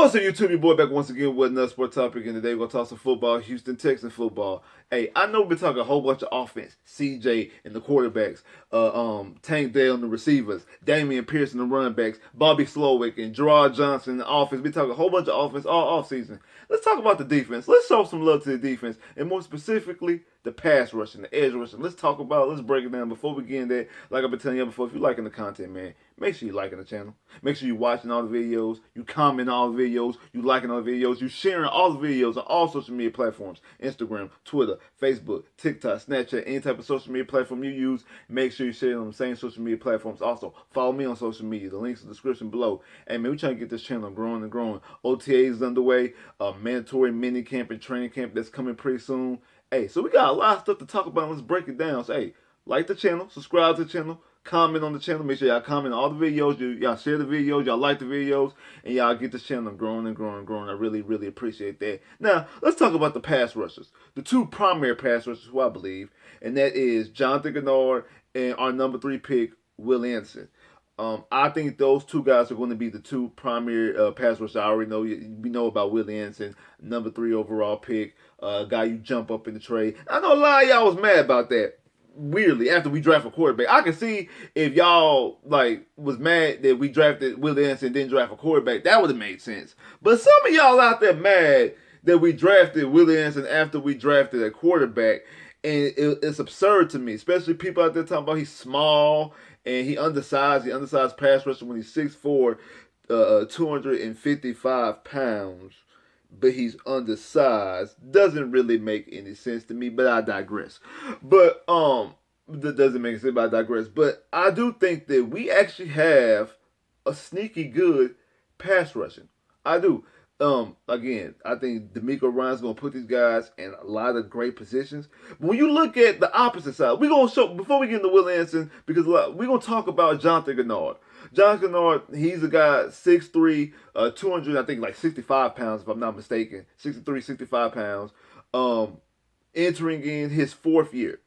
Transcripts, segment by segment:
What's up, YouTube? Your boy back once again with another sport topic, and today we're going to talk some football, Houston Texans football. Hey, I know we've been talking a whole bunch of offense, CJ and the quarterbacks, Tank Dell and the receivers, Damian Pierce and the running backs, Bobby Slowick and Gerard Johnson in the offense. We've been talking a whole bunch of offense all offseason. Let's talk about the defense. Let's show some love to the defense, and more specifically, the pass rushing, the edge rushing. Let's talk about it. Let's break it down. Before we get in there, like I've been telling you before, if you're liking the content, man, make sure you're liking the channel. Make sure you're watching all the videos, you comment all the videos, you liking all the videos, you sharing all the videos on all social media platforms, Instagram, Twitter, Facebook, TikTok, Snapchat, any type of social media platform you use. Make sure you share it on the same social media platforms. Also, follow me on social media. The link's in the description below. Hey, man, we're trying to get this channel growing and growing. OTA is underway. Mandatory mini camp and training camp that's coming pretty soon. Hey, so we got a lot of stuff to talk about. Let's break it down. So, hey, like the channel, subscribe to the channel, comment on the channel. Make sure y'all comment on all the videos. Y'all share the videos. Y'all like the videos. And y'all get this channel growing and growing and growing. I really, really appreciate that. Now, let's talk about the pass rushers. The two primary pass rushers who I believe. And that is Jonathan Greenard and our number 3 pick, Willie Anderson. I think those two guys are going to be the two primary pass rushers. I already know. We know about Willie Anderson, number 3 overall pick, guy you jump up in the trade. I know a lot of y'all was mad about that. Weirdly, after we draft a quarterback, I can see if y'all was mad that we drafted Willie Anderson and didn't draft a quarterback. That would have made sense. But some of y'all out there mad that we drafted Willie Anderson after we drafted a quarterback, and it's absurd to me, especially people out there talking about he's small and he undersized pass rusher when he's 6'4", 255 pounds. But he's undersized. Doesn't really make any sense to me, but I digress. But that doesn't make sense, but I digress. But I do think that we actually have a sneaky good pass rushing. I do. Again, I think D'Amico Ryan's gonna put these guys in a lot of great positions. But when you look at the opposite side, we're gonna show before we get into Will Anderson, because we're gonna talk about Jonathan Greenard. Jonathan Greenard, he's a guy 6'3", 200, I think 65 pounds, if I'm not mistaken. 63, 65 pounds. Entering in his 4th year.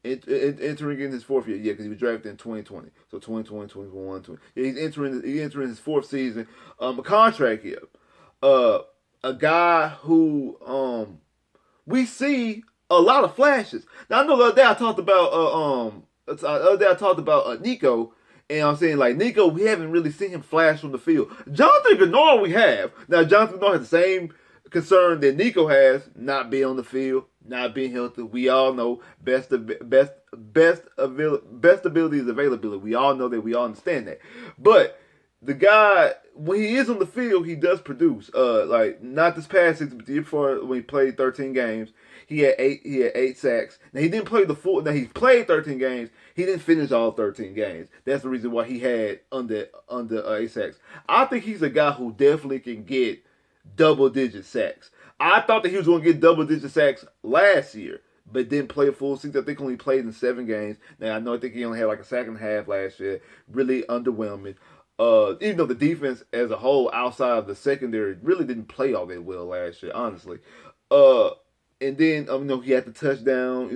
Entering in his 4th year, yeah, because he was drafted in 2020. So 2020, 2021, 20. Yeah, he's entering his 4th season. A contract year. A guy who we see a lot of flashes. Now I know the other day I talked about Nico. And I'm saying, Nico, we haven't really seen him flash from the field. Jonathan Greenard, we have. Now, Jonathan Greenard has the same concern that Nico has, not being on the field, not being healthy. We all know best ability is availability. We all know that. We all understand that. But the guy, when he is on the field, he does produce. Not this past season, but the year before when he played 13 games, he had 8 sacks. Now he didn't play the full. Now he played 13 games. He didn't finish all 13 games. That's the reason why he had under 8 sacks. I think he's a guy who definitely can get double-digit sacks. I thought that he was going to get double-digit sacks last year, but didn't play a full season. I think only played in 7 games. Now I think he only had a sack and a half last year. Really underwhelming. Even though the defense as a whole, outside of the secondary, really didn't play all that well last year, honestly. And then he had the touchdown,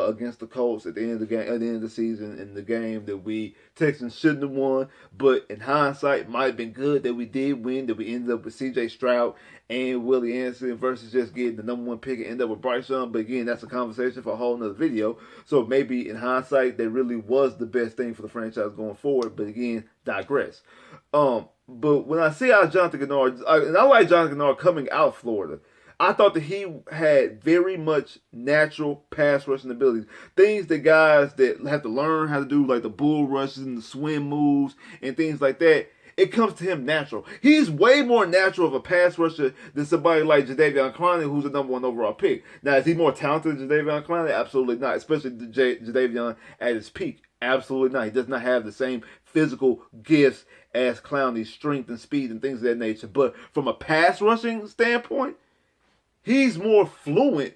against the Colts at the end of the game, at the end of the season, in the game that we Texans shouldn't have won. But in hindsight, it might have been good that we did win, that we ended up with C.J. Stroud and Willie Anderson versus just getting the number 1 pick and end up with Bryce Young. But again, that's a conversation for a whole nother video. So maybe in hindsight, that really was the best thing for the franchise going forward. But again, digress. But when I see how Jonathan Greenard, and I like Jonathan Greenard coming out of Florida, I thought that he had very much natural pass rushing abilities. Things that guys that have to learn how to do, like the bull rushes and the swim moves and things like that, it comes to him natural. He's way more natural of a pass rusher than somebody like Jadeveon Clowney, who's the number 1 overall pick. Now, is he more talented than Jadeveon Clowney? Absolutely not, especially Jadeveon at his peak. Absolutely not. He does not have the same physical gifts as Clowney's strength and speed and things of that nature. But from a pass rushing standpoint, he's more fluent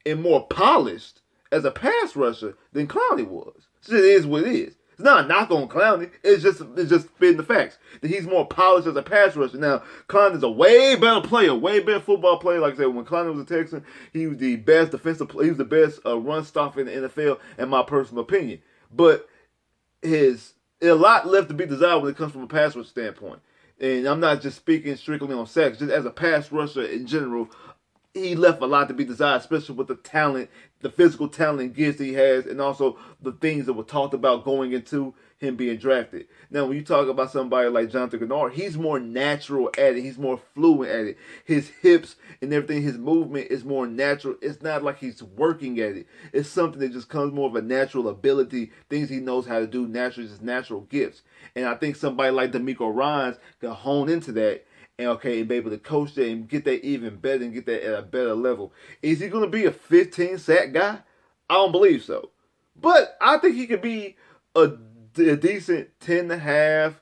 and more polished as a pass rusher than Clowney was. So it is what it is. It's not a knock on Clowney. It's just spitting the facts that he's more polished as a pass rusher. Now, Clowney's a way better player, way better football player. Like I said, when Clowney was a Texan, he was the best defensive player. He was the best run stopper in the NFL, in my personal opinion. But a lot left to be desired when it comes from a pass rush standpoint. And I'm not just speaking strictly on sacks, just as a pass rusher in general. He left a lot to be desired, especially with the talent, the physical talent and gifts he has, and also the things that were talked about going into him being drafted. Now, when you talk about somebody like Jonathan Greenard, he's more natural at it. He's more fluent at it. His hips and everything, his movement is more natural. It's not like he's working at it. It's something that just comes more of a natural ability, things he knows how to do naturally, just natural gifts. And I think somebody like D'Amico Ryans can hone into that and be able to coach that and get that even better and get that at a better level. Is he going to be a 15 sack guy? I don't believe so. But I think he could be a decent 10.5,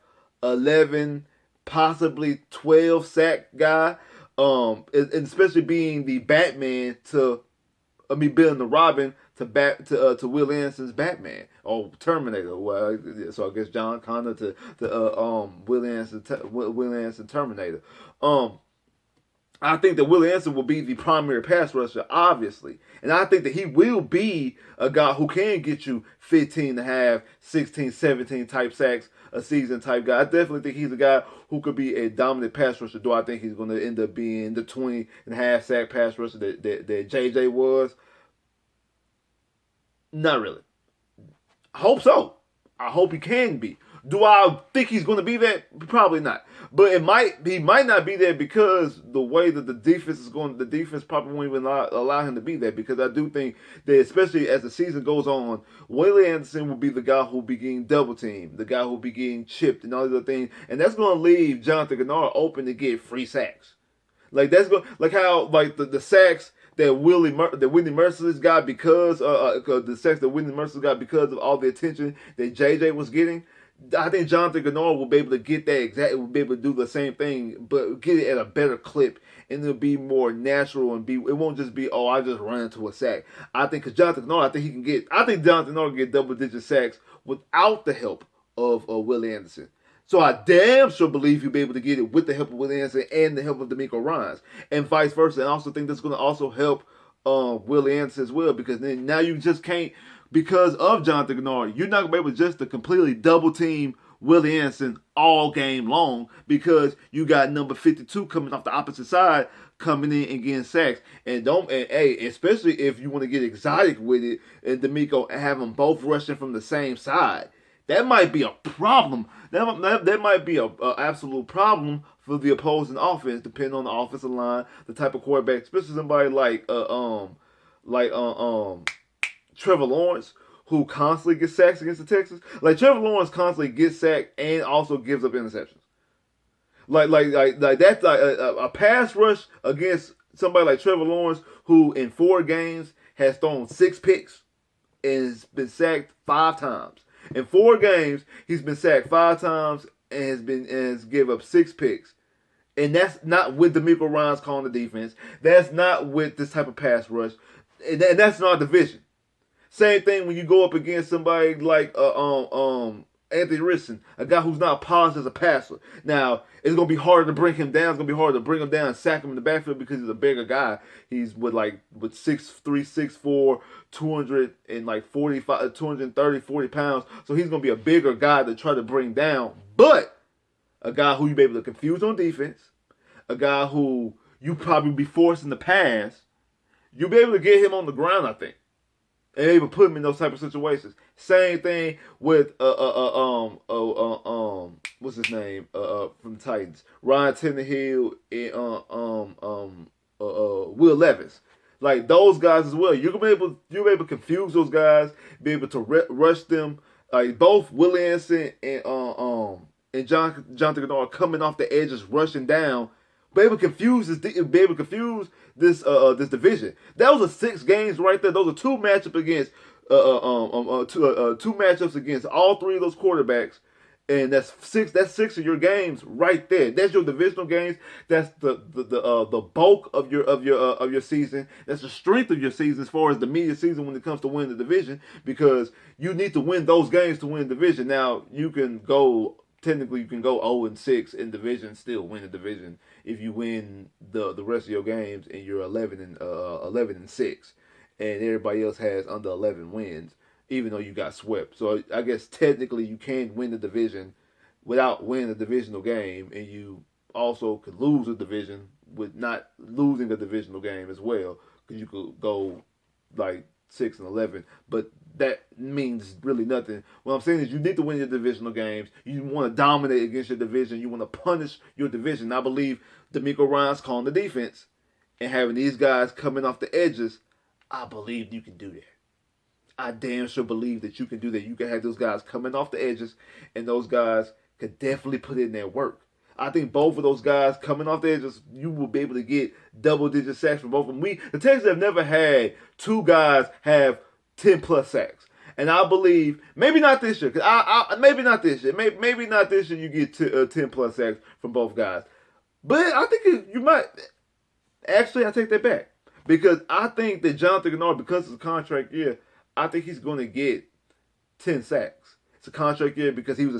11, possibly 12 sack guy. And especially being the Batman being the Robin to Will Anderson's Batman or Terminator. Well, so I guess John Connor to Will Anderson Terminator. I think that Willie Anderson will be the primary pass rusher, obviously. And I think that he will be a guy who can get you 15.5, 16, 17 type sacks a season type guy. I definitely think he's a guy who could be a dominant pass rusher. Do I think he's going to end up being the 20.5 sack pass rusher that JJ was? Not really. I hope so. I hope he can be. Do I think he's going to be that? Probably not. But he might not be there because the way that the defense is going, the defense probably won't even allow him to be there. Because I do think that, especially as the season goes on, Willie Anderson will be the guy who will be getting double teamed, the guy who will be getting chipped and all these other things, and that's going to leave Jonathan Greenard open to get free sacks. Like that's how the sacks that Whitney Merciless got because the sacks that Whitney Merciless got because of all the attention that JJ was getting. I think Jonathan Greenard will be able to get that will be able to do the same thing, but get it at a better clip, and it'll be more natural and it won't just be, I just ran into a sack. I think because Jonathan Greenard, I think Jonathan Greenard can get double-digit sacks without the help of Willie Anderson. So I damn sure believe he'll be able to get it with the help of Willie Anderson and the help of D'Amico Ryans, and vice versa. And I also think that's going to also help Willie Anderson as well, because then now you just can't. Because of Jonathan Greenard, you're not going to be able just to completely double team Willie Anderson all game long because you got number 52 coming off the opposite side coming in and getting sacks. Especially if you want to get exotic with it and D'Amico and have them both rushing from the same side. That might be a problem. That might be a absolute problem for the opposing offense, depending on the offensive line, the type of quarterback, especially somebody like Trevor Lawrence, who constantly gets sacks against the Texans. Like Trevor Lawrence constantly gets sacked and also gives up interceptions. Like that's like a pass rush against somebody like Trevor Lawrence, who in 4 games has thrown 6 picks and has been sacked 5 times. In 4 games, he's been sacked 5 times and has given up 6 picks. And that's not with D'Amico Ryans calling the defense. That's not with this type of pass rush. And that's not a division. Same thing when you go up against somebody like Anthony Richardson, a guy who's not polished as a passer. Now, it's going to be harder to bring him down. It's going to be harder to bring him down and sack him in the backfield because he's a bigger guy. He's with 6'3", 6'4", 230, 40 pounds. So he's going to be a bigger guy to try to bring down. But a guy who you'll be able to confuse on defense, a guy who you probably be forcing to pass, you'll be able to get him on the ground, I think. And able to put him in those type of situations. Same thing with what's his name from the Titans, Ryan Tannehill and Will Levis. Like those guys as well. You'll be able to confuse those guys, be able to rush them. Like both Will Anderson and Jonathan Greenard coming off the edges, rushing down. Be able to confuse this division. That was 6 games right there. Those are 2 matchups against two matchups against all 3 of those quarterbacks, and that's 6 of your games right there. That's your divisional games. That's the bulk of your season. That's the strength of your season as far as the media season when it comes to winning the division, because you need to win those games to win the division. Now you can go 0-6 in division, still win the division if you win the rest of your games and you're 11-6, and everybody else has under 11 wins, even though you got swept. So I guess technically you can win the division without winning a divisional game, and you also could lose a division with not losing a divisional game as well, because you could go like 6-11, but that means really nothing. What I'm saying is you need to win your divisional games. You want to dominate against your division. You want to punish your division. I believe D'Amico Ryans calling the defense and having these guys coming off the edges. I believe you can do that. I damn sure believe that you can do that. You can have those guys coming off the edges, and those guys could definitely put in their work. I think both of those guys coming off the edges, you will be able to get double-digit sacks from both of them. The Texans have never had two guys have 10-plus sacks. And I believe, maybe not this year, maybe not this year. Maybe not this year you get 10-plus sacks from both guys. But I think you might. Actually, I take that back. Because I think that Jonathan Greenard, because it's a contract year, I think he's going to get 10 sacks. It's a contract year because he was a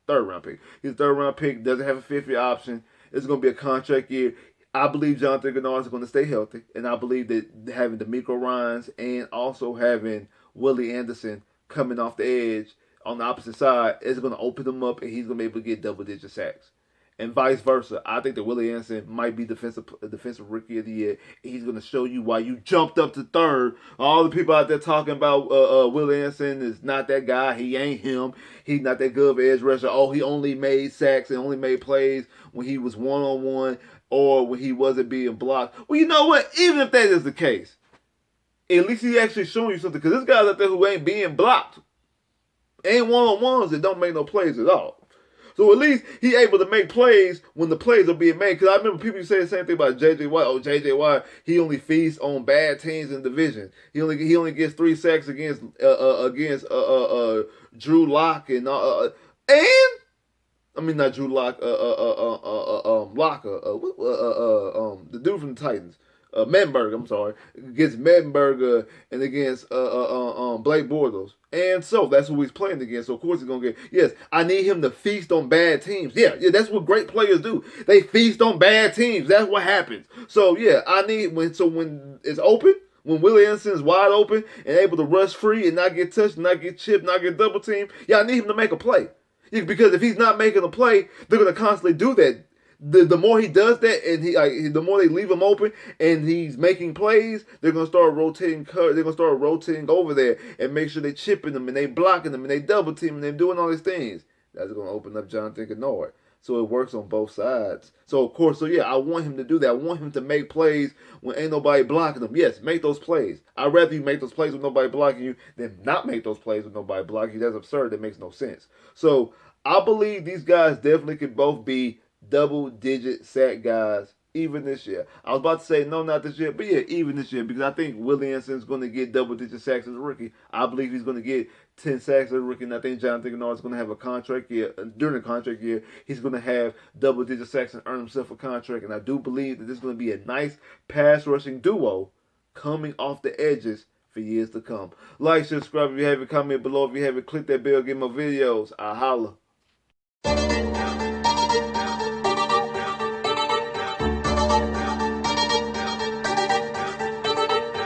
third round pick. He's a third round pick, doesn't have a fifth year option. It's going to be a contract year. I believe Jonathan Greenard is going to stay healthy. And I believe that having D'Amico Ryans and also having Willie Anderson coming off the edge on the opposite side is going to open him up, and he's going to be able to get double-digit sacks. And vice versa. I think that Willie Anderson might be defensive rookie of the year. He's going to show you why you jumped up to third. All the people out there talking about Willie Anderson is not that guy. He ain't him. He's not that good of an edge rusher. Oh, he only made sacks and only made plays when he was one-on-one or when he wasn't being blocked. Well, you know what? Even if that is the case, at least he actually showing you something. Because this guy's out there who ain't being blocked. Ain't one-on-ones that don't make no plays at all. So at least he able to make plays when the plays are being made. Because I remember people say the same thing about J.J. Watt. Oh, J.J. Watt, he only feasts on bad teams in the division. He only gets 3 sacks against Drew Lock and I mean not Drew Lock, Locker, the dude from the Titans. Mettenberger, I'm sorry, against Mettenberger and against Blake Bortles. And so that's who he's playing against. So of course he's gonna get. Yes, I need him to feast on bad teams. Yeah, that's what great players do. They feast on bad teams. That's what happens. So yeah, I need when it's open, when Willie Anderson is wide open and able to rush free and not get touched, not get chipped, not get double teamed. Yeah, I need him to make a play. Yeah, because if he's not making a play, they're gonna constantly do that. The more he does that, and the more they leave him open, and he's making plays, they're gonna start rotating. They're gonna start rotating over there and make sure they chipping them and they blocking them and they double teaming them, doing all these things. That's gonna open up Jonathan Greenard. So it works on both sides. So of course, I want him to do that. I want him to make plays when ain't nobody blocking him. Yes, make those plays. I'd rather you make those plays with nobody blocking you than not make those plays with nobody blocking you. That's absurd. That makes no sense. So I believe these guys definitely could both be double-digit sack guys even this year. I was about to say no, not this year, but yeah, even this year, because I think Willie Anderson is going to get double-digit sacks as a rookie. I believe he's going to get 10 sacks as a rookie, and I think Jonathan Greenard is going to have a contract year. During the contract year, he's going to have double-digit sacks and earn himself a contract, and I do believe that this is going to be a nice pass-rushing duo coming off the edges for years to come. Like, subscribe if you haven't, comment below if you haven't, click that bell, get more videos. I holla.